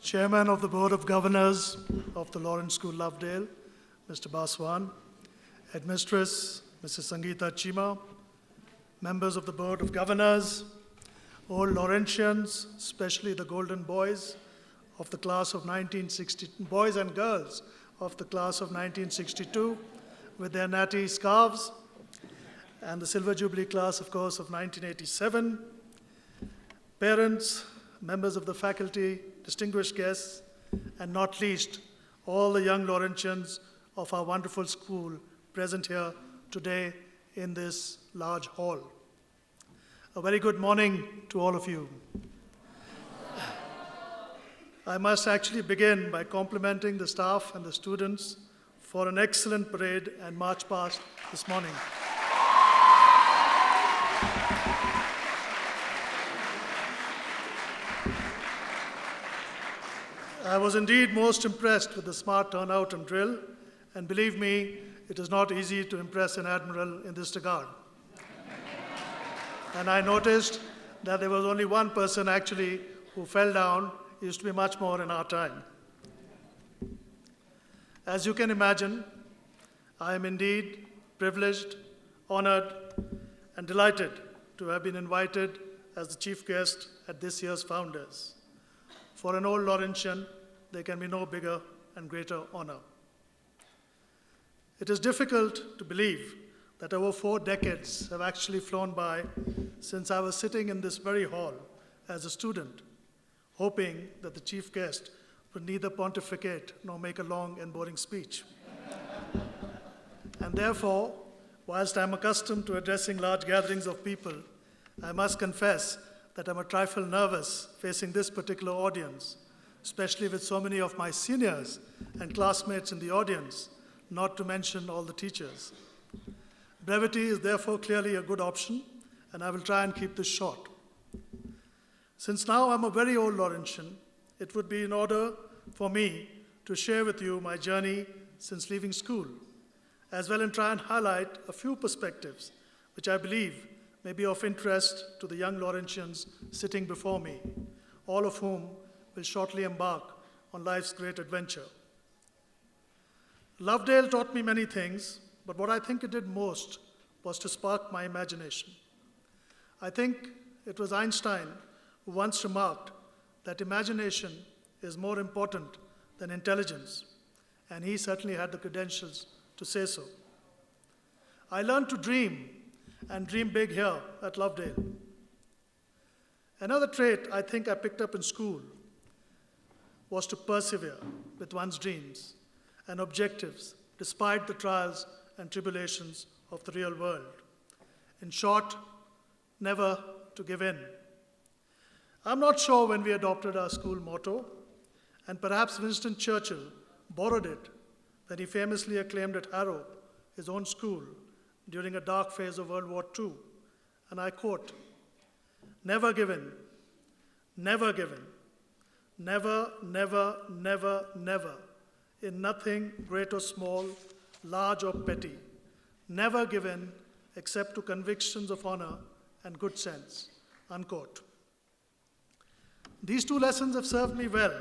Chairman of the Board of Governors of the Lawrence School, Lovedale, Mr. Baswan, Headmistress, Mrs. Sangeeta Chima, members of the Board of Governors, all Laurentians, especially the Golden Boys of the class of 1960, boys and girls of the class of 1962 with their natty scarves, and the Silver Jubilee class, of course, of 1987, parents, members of the faculty, distinguished guests, and not least, all the young Laurentians of our wonderful school present here today in this large hall. A very good morning to all of you. I must actually begin by complimenting the staff and the students for an excellent parade and march past this morning. I was indeed most impressed with the smart turnout and drill, and believe me, it is not easy to impress an admiral in this regard. And I noticed that there was only one person actually who fell down. It used to be much more in our time. As you can imagine, I am indeed privileged, honored, and delighted to have been invited as the chief guest at this year's Founders. For an old Laurentian, there can be no bigger and greater honor. It is difficult to believe that over 4 decades have actually flown by since I was sitting in this very hall as a student, hoping that the chief guest would neither pontificate nor make a long and boring speech. And therefore, whilst I'm accustomed to addressing large gatherings of people, I must confess that I'm a trifle nervous facing this particular audience, especially with so many of my seniors and classmates in the audience, not to mention all the teachers. Brevity is therefore clearly a good option, and I will try and keep this short. Since now I'm a very old Laurentian, it would be in order for me to share with you my journey since leaving school, as well and try and highlight a few perspectives which I believe may be of interest to the young Laurentians sitting before me, all of whom will shortly embark on life's great adventure. Lovedale taught me many things, but what I think it did most was to spark my imagination. I think it was Einstein who once remarked that imagination is more important than intelligence, and he certainly had the credentials to say so. I learned to dream, and dream big here at Lovedale. Another trait I think I picked up in school was to persevere with one's dreams and objectives despite the trials and tribulations of the real world. In short, never to give in. I'm not sure when we adopted our school motto, and perhaps Winston Churchill borrowed it when he famously acclaimed at Harrow, his own school, during a dark phase of World War II, and I quote, "Never give in, never give in, never, never, never, never, in nothing great or small, large or petty, never give in except to convictions of honor and good sense," unquote. These 2 lessons have served me well,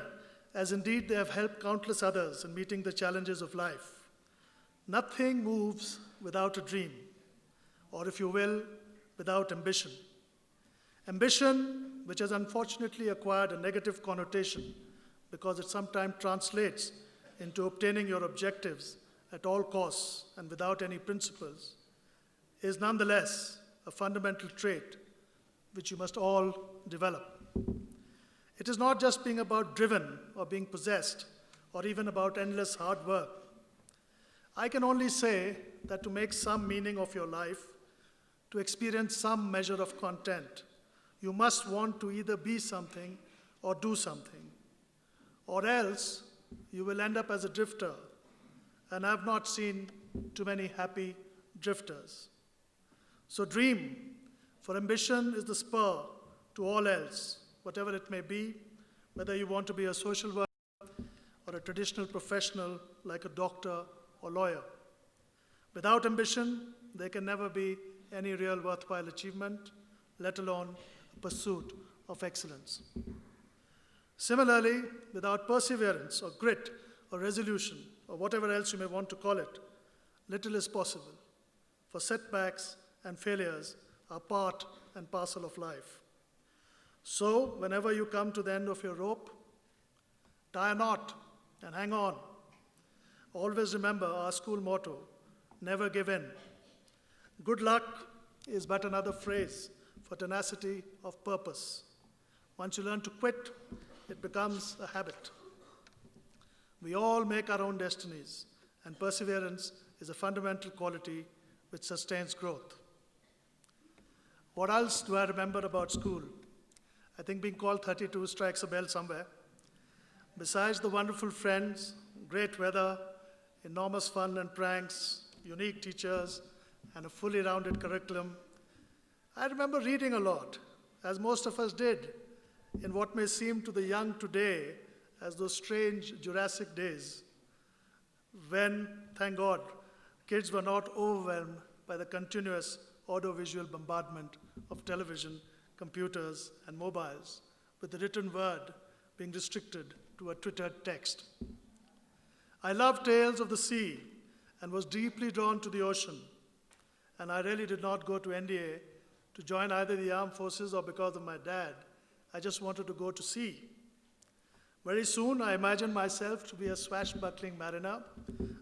as indeed they have helped countless others in meeting the challenges of life. Nothing moves without a dream, or if you will, without ambition. Ambition, which has unfortunately acquired a negative connotation because it sometimes translates into obtaining your objectives at all costs and without any principles, is nonetheless a fundamental trait which you must all develop. It is not just being about driven or being possessed or even about endless hard work. I can only say that to make some meaning of your life, to experience some measure of content, you must want to either be something or do something, or else you will end up as a drifter, and I've not seen too many happy drifters. So dream, for ambition is the spur to all else, whatever it may be, whether you want to be a social worker or a traditional professional like a doctor or lawyer. Without ambition, there can never be any real worthwhile achievement, let alone a pursuit of excellence. Similarly, without perseverance or grit or resolution or whatever else you may want to call it, little is possible, for setbacks and failures are part and parcel of life. So, whenever you come to the end of your rope, tie a knot and hang on. Always remember our school motto, never give in. Good luck is but another phrase for tenacity of purpose. Once you learn to quit, it becomes a habit. We all make our own destinies, and perseverance is a fundamental quality which sustains growth. What else do I remember about school? I think being called 32 strikes a bell somewhere. Besides the wonderful friends, great weather, enormous fun and pranks, unique teachers, and a fully rounded curriculum, I remember reading a lot, as most of us did, in what may seem to the young today as those strange Jurassic days, when, thank God, kids were not overwhelmed by the continuous audiovisual bombardment of television, computers, and mobiles, with the written word being restricted to a twittered text. I loved tales of the sea and was deeply drawn to the ocean, and I really did not go to NDA to join either the armed forces or because of my dad. I just wanted to go to sea. Very soon, I imagined myself to be a swashbuckling mariner,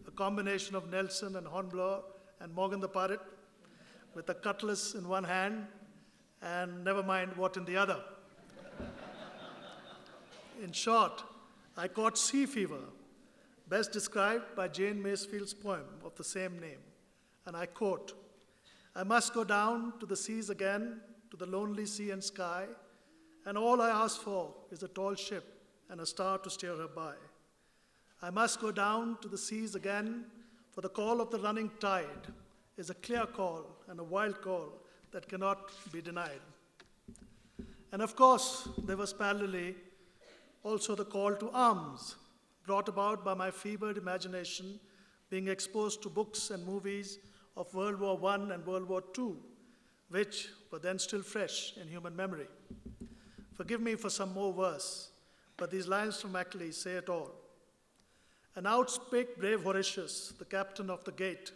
a combination of Nelson and Hornblower and Morgan the pirate, with a cutlass in one hand and never mind what in the other. In short, I caught sea fever, best described by Jane Masefield's poem of the same name. And I quote, "I must go down to the seas again, to the lonely sea and sky, and all I ask for is a tall ship and a star to steer her by. I must go down to the seas again, for the call of the running tide is a clear call and a wild call that cannot be denied." And of course, there was parallelly also the call to arms, brought about by my fevered imagination being exposed to books and movies of World War I and World War II, which were then still fresh in human memory. Forgive me for some more verse, but these lines from Achilles say it all. "And out spake brave Horatius, the captain of the gate,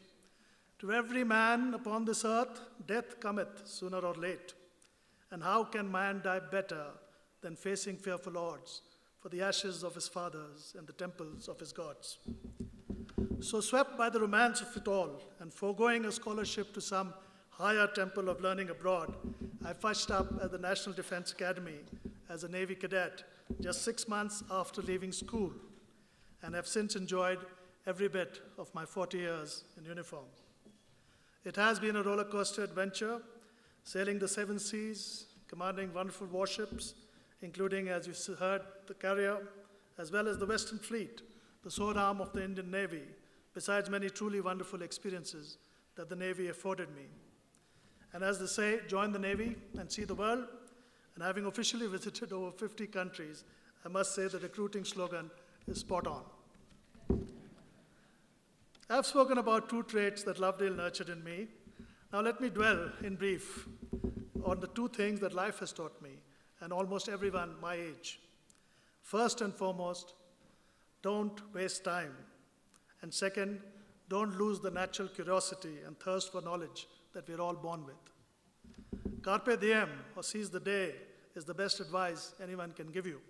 to every man upon this earth death cometh sooner or late. And how can man die better than facing fearful odds for the ashes of his fathers and the temples of his gods?" So swept by the romance of it all and foregoing a scholarship to some higher temple of learning abroad, I fetched up at the National Defense Academy as a Navy cadet just 6 months after leaving school, and have since enjoyed every bit of my 40 years in uniform. It has been a roller coaster adventure, sailing the 7 seas, commanding wonderful warships, including, as you heard, the carrier, as well as the Western Fleet, the sword arm of the Indian Navy, besides many truly wonderful experiences that the Navy afforded me. And as they say, join the Navy and see the world. And having officially visited over 50 countries, I must say the recruiting slogan is spot on. I've spoken about 2 traits that Lovedale nurtured in me. Now let me dwell in brief on the 2 things that life has taught me, and almost everyone my age. First and foremost, don't waste time. And second, don't lose the natural curiosity and thirst for knowledge that we're all born with. Carpe diem, or seize the day, is the best advice anyone can give you.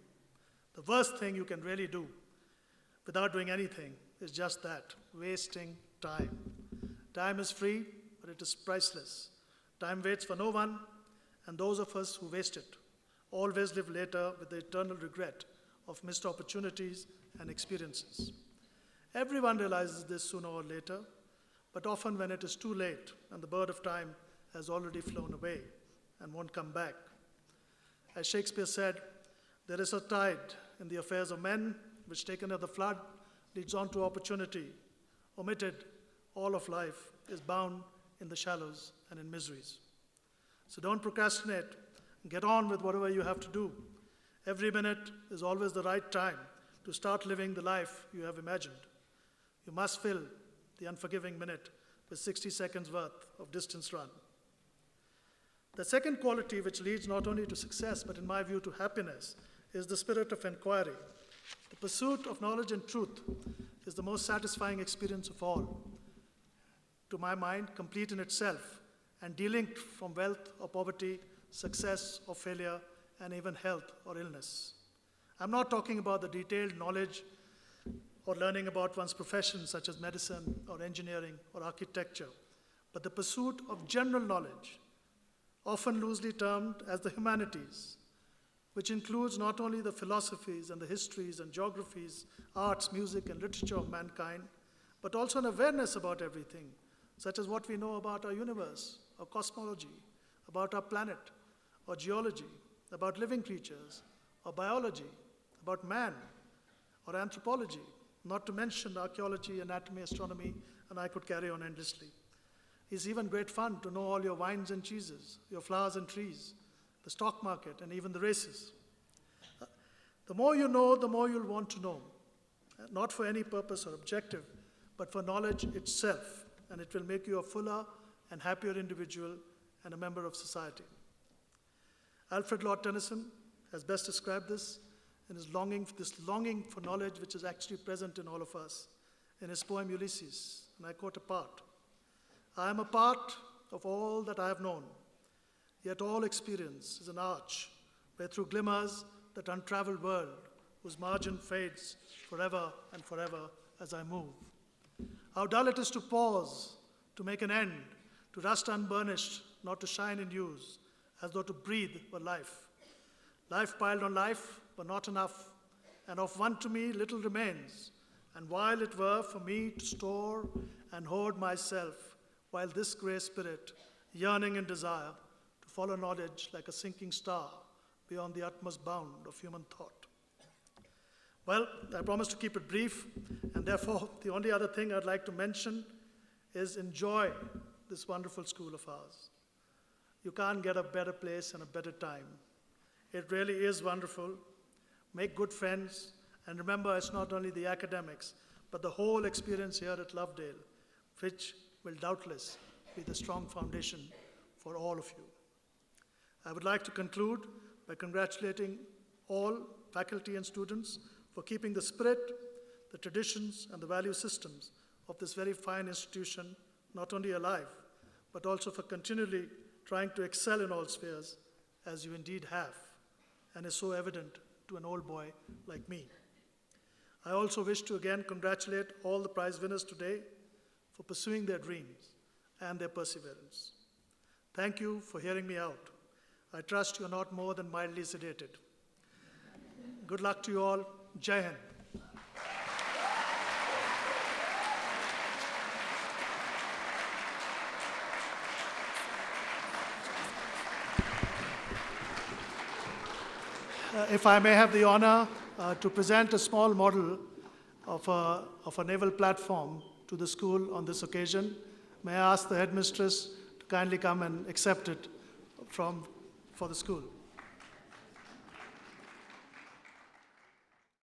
The worst thing you can really do without doing anything is just that, wasting time. Time is free, but it is priceless. Time waits for no one, and those of us who waste it always live later with the eternal regret of missed opportunities and experiences. Everyone realizes this sooner or later, but often when it is too late and the bird of time has already flown away and won't come back. As Shakespeare said, there is a tide in the affairs of men which, taken at the flood, leads on to opportunity. Omitted, all of life is bound in the shallows and in miseries. So don't procrastinate. Get on with whatever you have to do. Every minute is always the right time to start living the life you have imagined. You must fill the unforgiving minute with 60 seconds worth of distance run. The second quality which leads not only to success, but in my view to happiness, is the spirit of inquiry. The pursuit of knowledge and truth is the most satisfying experience of all. To my mind, complete in itself and delinked from wealth or poverty, success or failure, and even health or illness. I'm not talking about the detailed knowledge or learning about one's profession, such as medicine or engineering or architecture, but the pursuit of general knowledge, often loosely termed as the humanities, which includes not only the philosophies and the histories and geographies, arts, music, and literature of mankind, but also an awareness about everything, such as what we know about our universe, or cosmology, about our planet, or geology, about living creatures, or biology, about man, or anthropology, not to mention archaeology, anatomy, astronomy, and I could carry on endlessly. It's even great fun to know all your wines and cheeses, your flowers and trees, the stock market, and even the races. The more you know, the more you'll want to know, not for any purpose or objective, but for knowledge itself, and it will make you a fuller and happier individual and a member of society. Alfred Lord Tennyson has best described this in his longing for knowledge which is actually present in all of us in his poem Ulysses, and I quote a part. I am a part of all that I have known, yet all experience is an arch where through glimmers that untraveled world whose margin fades forever and forever as I move. How dull it is to pause, to make an end, to rust unburnished, not to shine in use, as though to breathe were life. Life piled on life, but not enough, and of one to me little remains, and while it were for me to store and hoard myself, while this grey spirit, yearning in desire, to follow knowledge like a sinking star beyond the utmost bound of human thought. Well, I promise to keep it brief, and therefore the only other thing I'd like to mention is enjoy this wonderful school of ours. You can't get a better place and a better time. It really is wonderful. Make good friends, and remember it's not only the academics, but the whole experience here at Lovedale, which will doubtless be the strong foundation for all of you. I would like to conclude by congratulating all faculty and students for keeping the spirit, the traditions, and the value systems of this very fine institution not only alive, but also for continually trying to excel in all spheres, as you indeed have, and is so evident to an old boy like me. I also wish to again congratulate all the prize winners today for pursuing their dreams and their perseverance. Thank you for hearing me out. I trust you're not more than mildly sedated. Good luck to you all. Jai Hind. If I may have the honor to present a small model of a naval platform to the school on this occasion, may I ask the headmistress to kindly come and accept it for the school.